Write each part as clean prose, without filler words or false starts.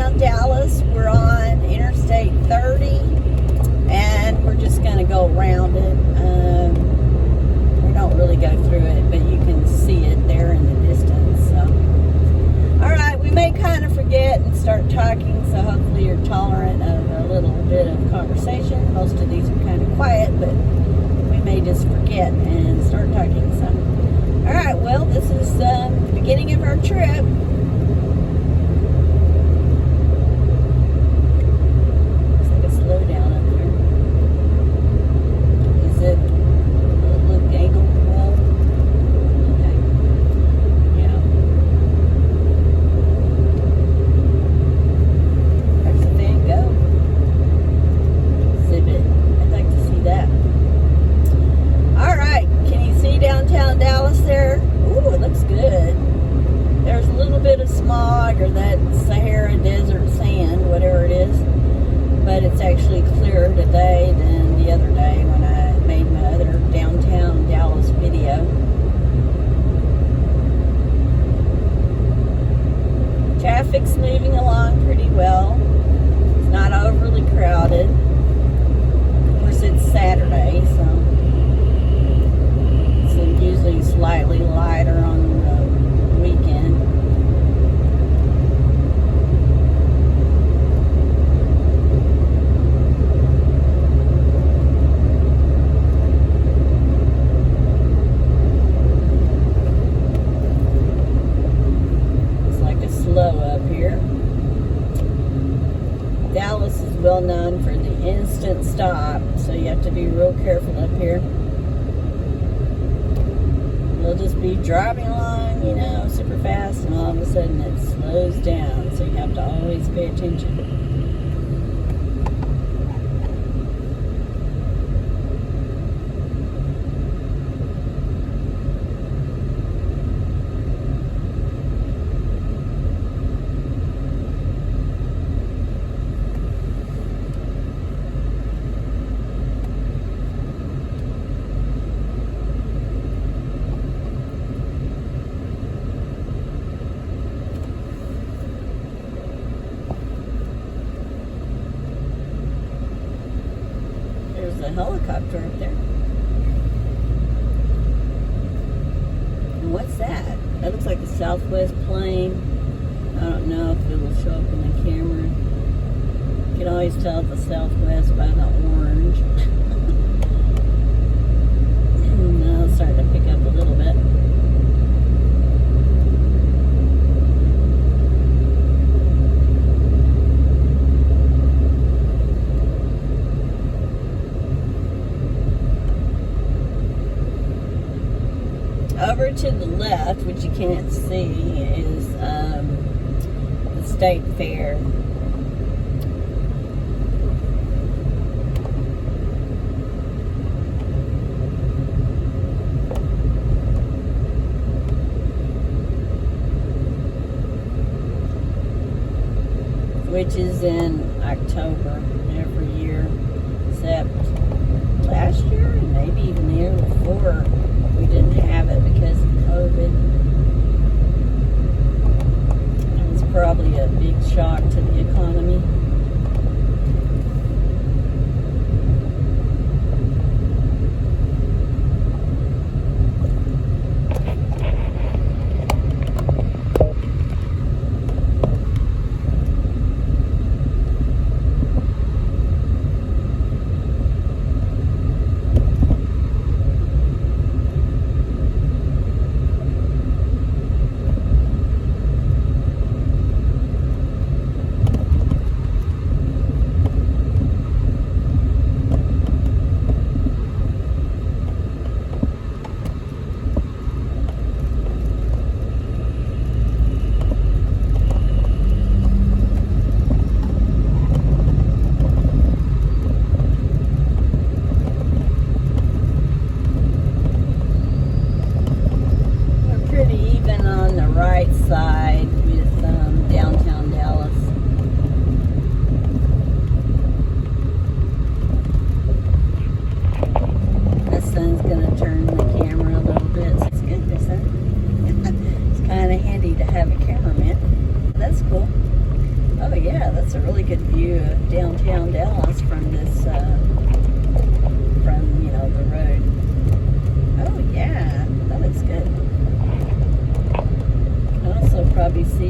downtown Dallas. We're on Interstate 30, and we're just going to go around it. We don't really go through it, but you can see it there in the distance. So, all right, we may kind of forget and start talking, so hopefully you're tolerant of a little bit of conversation. Most of these are kind of quiet, but we may just forget and start talking. So, all right, well, this is the beginning of our trip. Traffic's moving along pretty well. It's not overly crowded. Of course, it's Saturday, so it's usually slightly lighter on the weekend. Dallas is well known for the instant stop, so you have to be real careful up here. You'll just be driving along, you know, super fast, and all of a sudden it slows down, so you have to always pay attention. There's a helicopter up there. And what's that? That looks like a Southwest plane. I don't know if it will show up in the camera. You can always tell the Southwest by the orange. Now it's starting to pick up a little bit. Over to the left, which you can't see, is the State Fair. Which is in October every year, except last year and maybe even the year before. We didn't have it because of COVID. It was probably a big shock to the economy.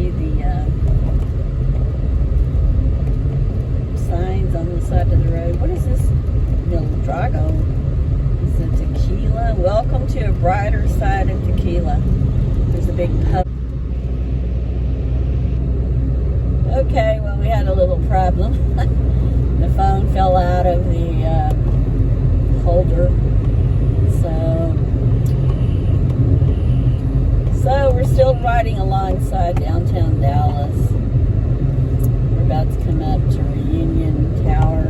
see the signs on the side of the road. What is this? El Drago. Is it tequila? Welcome to a brighter side of tequila. There's a big pub. Okay, well, we had a little problem. The phone fell out of the holder. So we're still riding alongside downtown Dallas. We're about to come up to Reunion Tower,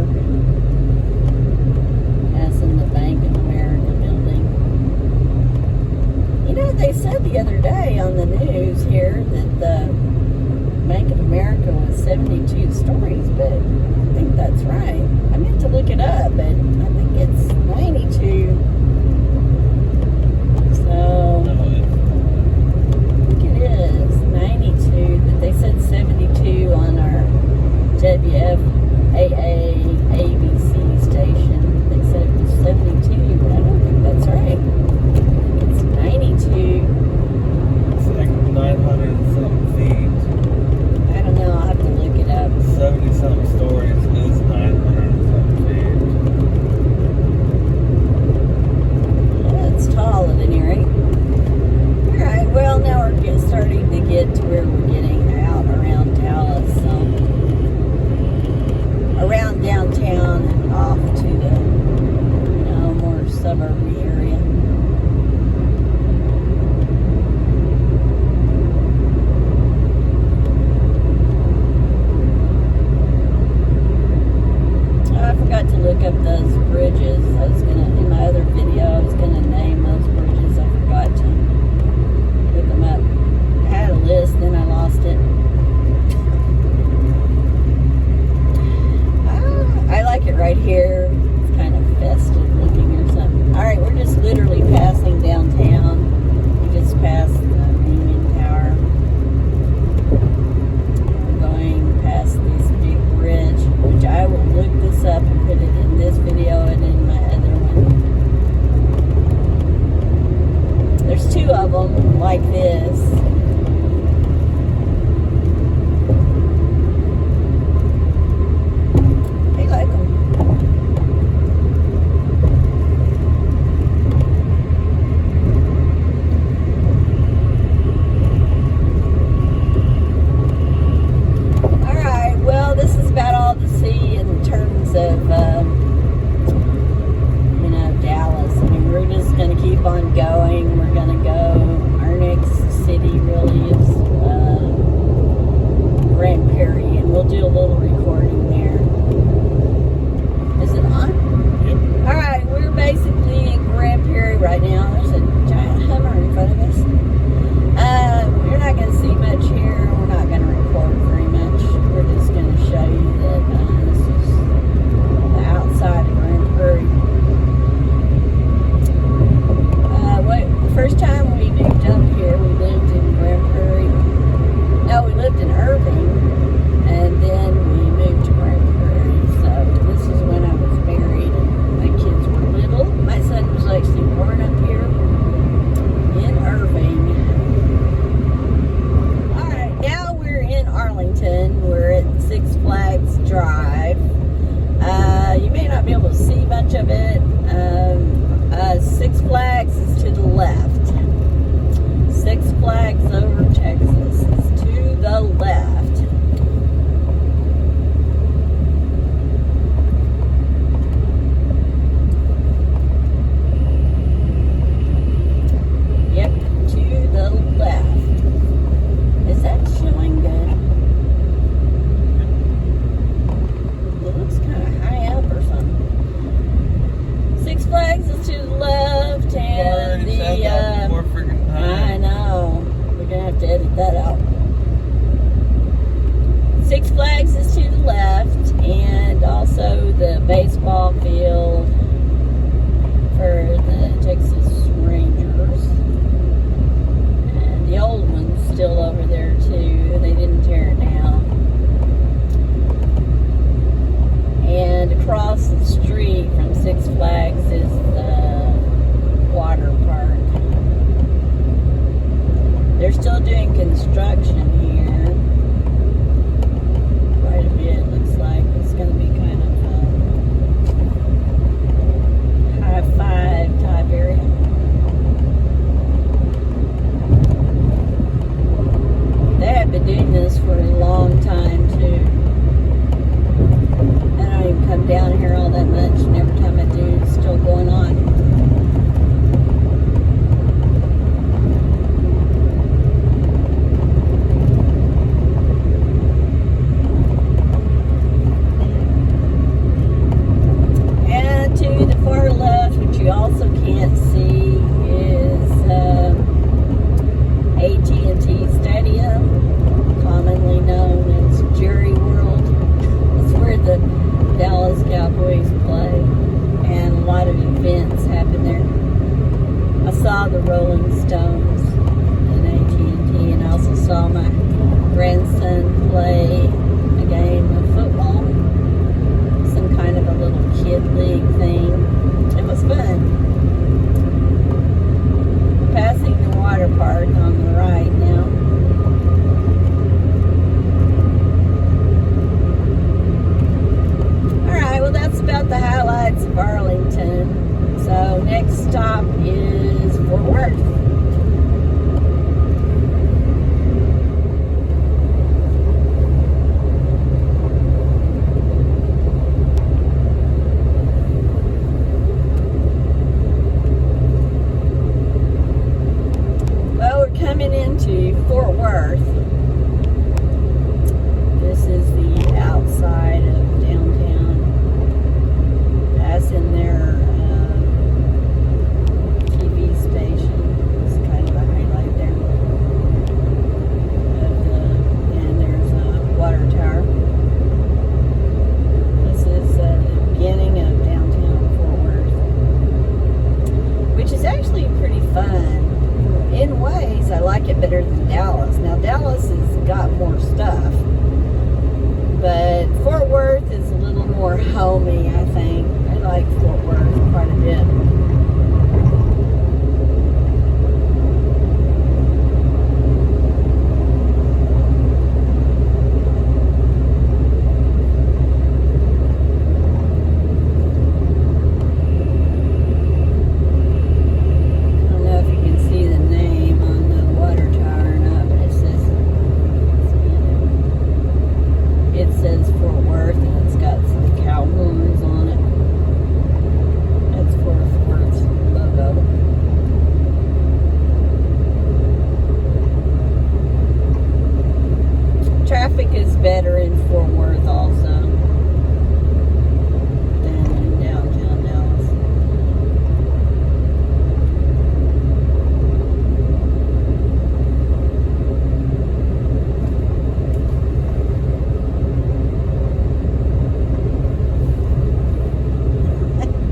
as in the Bank of America building. You know, they said the other day on the news here that the Bank of America was 72 stories, but I think that's right. I meant to look it up, but I think it's 92. So, I think it is 92, but they said 72 on our WFAA ABC station. They said it was 72, but I don't think that's right. It's 92. It's like 900 and something feet. I don't know, I'll have to look it up. 70 something stories is 900 and something feet. Yeah, it's tall at any rate. Alright, well, now we're starting to get to where we're getting out around Dallas. Around downtown and off to the, more suburby area. I forgot to look up those bridges. In my other video, I was gonna name those bridges. I forgot to look them up. I had a list, then I lost it. I like it right here. It's kind of festive looking or something. Alright, we're just literally passing downtown. We just passed the Union Tower. We're going past this big bridge, which I will look this up and put it in this video and in my other one. There's two of them like this. Arlington. We're at Six Flags Drive. You may not be able to see much of it. Six Flags is to the left. Six Flags over Texas is to the left. Yep, to the left. Is that showing good? It looks kind of high up or something. Six Flags is to the left, and I know. We're gonna have to edit that out. Six Flags is to the left, and also the baseball field for the Texas Rangers. And the old one's still over there too. They didn't tear it down. And across the street from Six Flags is the water park. They're still doing construction here. Fort Worth. This is the outside of downtown. Passing their TV station. It's kind of a highlight there. And there's a water tower. This is the beginning of downtown Fort Worth, which is actually pretty fun. In ways, I like it better than Dallas. Now, Dallas has got more stuff, but Fort Worth is a little more homey, I think. I like Fort Worth quite a bit. Traffic is better in Fort Worth also than in downtown Dallas.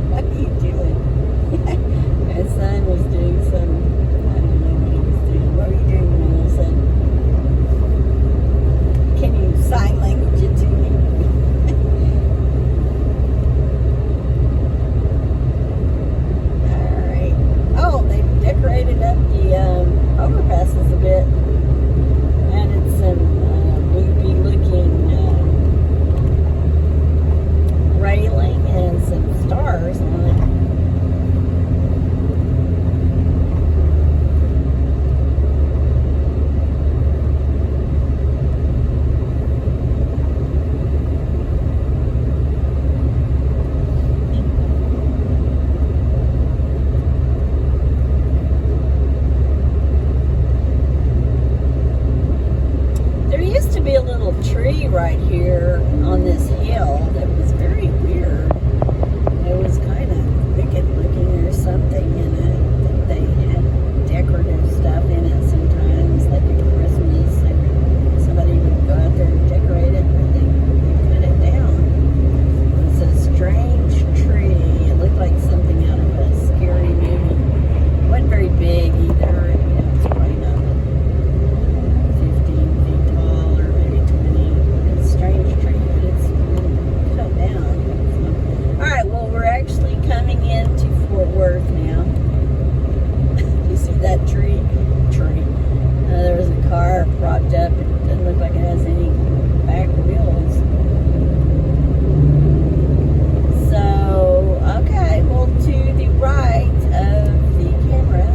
What are you doing? My son was doing some, I don't know what he was doing. What were you doing, Melissa? Can you sign language it to me? Alright. Oh, they've decorated up the overpasses a bit. Added some loopy looking railing and some stars on it. Be a little tree right here on this hill that was very weird. It was kind of wicked looking or something in it. They had decorative stuff in it sometimes, like at Christmas. Somebody would go out there and decorate it, but they put it down. It was a strange tree. It looked like something out of a scary movie. It wasn't very big either. It was probably not 15 feet tall. Strange tree, but it's cut down. Alright, well, we're actually coming into Fort Worth now. You see that tree? There was a car propped up. It doesn't look like it has any back wheels. So, okay, well, to the right of the camera,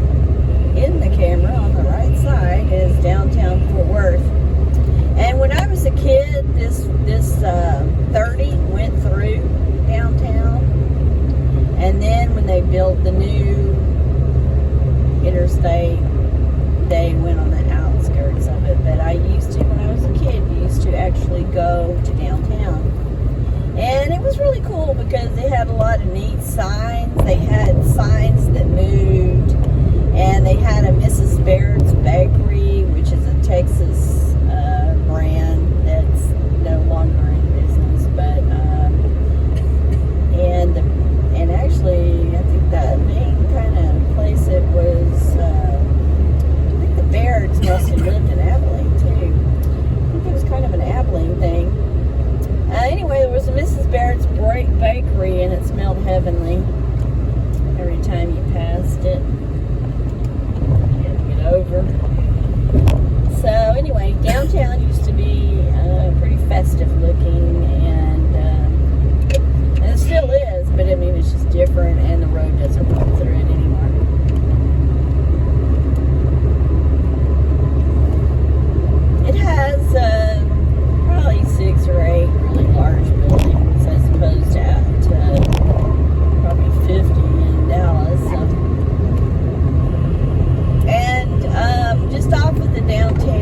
in the camera on the right side, is downtown Fort Worth. And when I was a kid, this 30 went through downtown. And then when they built the new interstate, they went on the outskirts of it. But I used to, when I was a kid, used to actually go to downtown. And it was really cool because they had a lot of neat signs. They had signs that moved. And they had a Mrs. Baird's Bakery, which is a Texas brand that's no longer in business, but and actually I think the main kind of place it was, I think the Bairds must have lived in Abilene too. I think it was kind of an Abilene thing. Anyway, there was a Mrs. Baird's Bakery and it smelled heavenly every time you passed it. You had to get over. So anyway, downtown used to be pretty festive looking, and it still is, but I mean it's just different, and the road doesn't run through it anymore. It has probably 6 or 8 really large buildings as opposed to probably 50 in Dallas. So. And just off of the downtown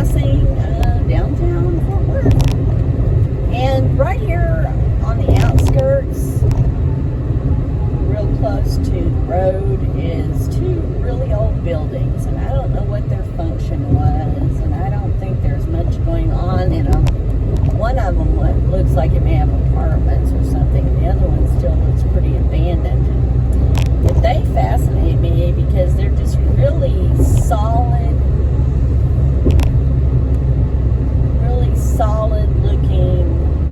crossing downtown Fort Worth. And right here on the outskirts, real close to the road, is two really old buildings. And I don't know what their function was. And I don't think there's much going on in them. One of them looks like it may have apartments or something. The other one still